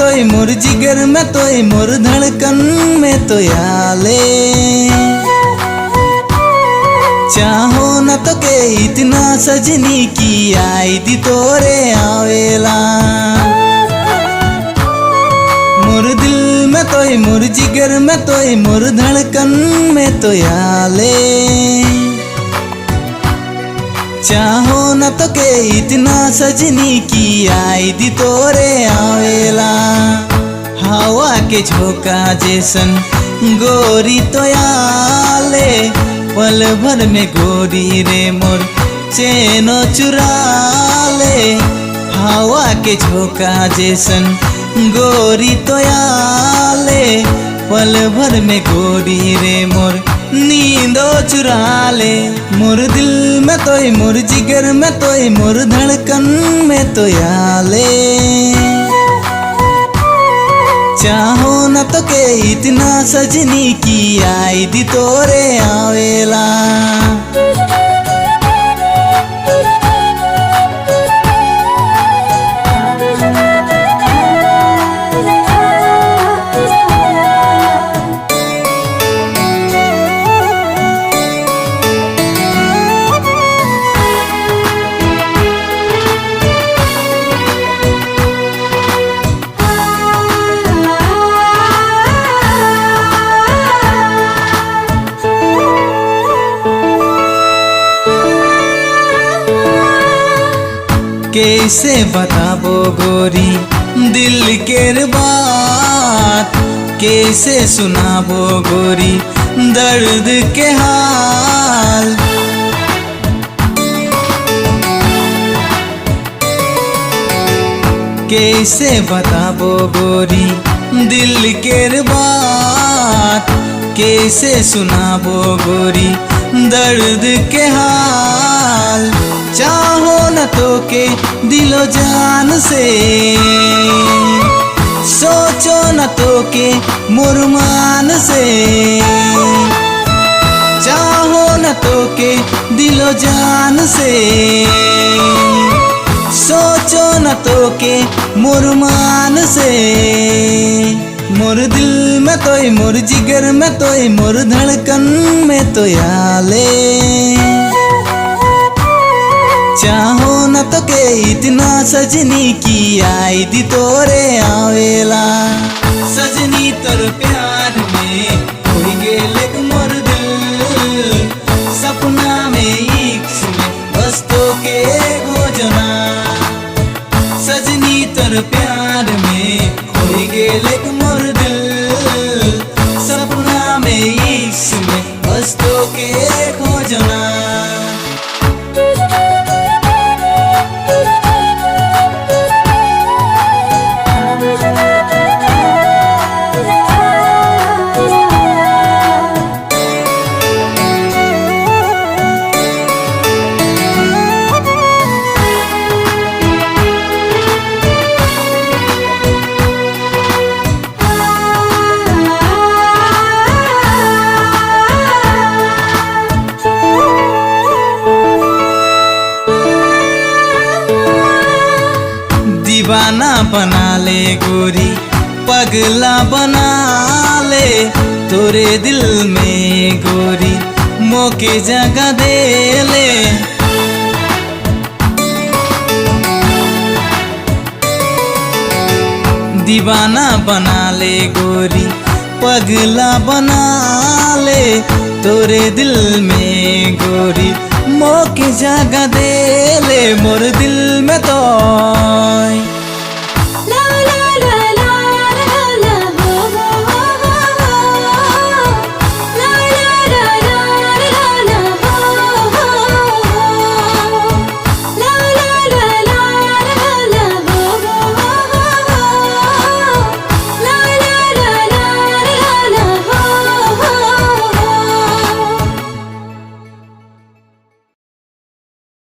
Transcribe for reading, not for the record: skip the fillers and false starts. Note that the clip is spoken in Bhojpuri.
तोय मोर जिगर में तोय मोर धड़कन में तो आले। चाहो न तो के इतना सजनी की आई दी तोरे आवेला। मोर दिल में तोय मोर जिगर में तोय मोर धड़कन में तो आले। चाहो न तो के इतना सजनी की आई दी तोरे आवेला। हवा के झोंका जैसन गोरी तो आले। पल भर में गोरी रे मोर चैनो चुरा ले। हवा के झोंका जैसन गोरी तो आले। पल भर में गोरी रे मोर नींदो चुरा ले। मोर दिल में तोय मोर जिगर में तोय मोर धड़कन में तो आले। चाहो न तो के इतना सजनी की आई दी तोरे आवेला। कैसे बताबो गोरी दिल केर बात। कैसे सुनाबो गोरी दर्द के हाल। कैसे बताबो गोरी दिल केर बात। कैसे सुनाबो गोरी दर्द के हाल। चाहो न तो के दिलो जान से। सोचो न तो के मुरमान से। चाहो न तो के दिलो जान से। सोचो न तो के मुरमान से। मोर दिल में तोय मोर जिगर में तोय मोर धड़कन में तो आले। चाहो न तो के इतना सजनी की आई दी तोरे आवेला। सजनी तोर प्यार में होई गेले मोर दिल। सपना में इश्क में बस तो के खोजना। सजनी तोर प्यार में होई गेले मोर दिल। सपना में इश्क में बस तो के खोजना। दीवाना बना ले गोरी पगला बना ले। तोरे दिल में गोरी मौके जगह दे ले। दीवाना बना ले गोरी पगला बना ले। तोरे दिल में गोरी मौके जगह दे ले। मोर दिल में तो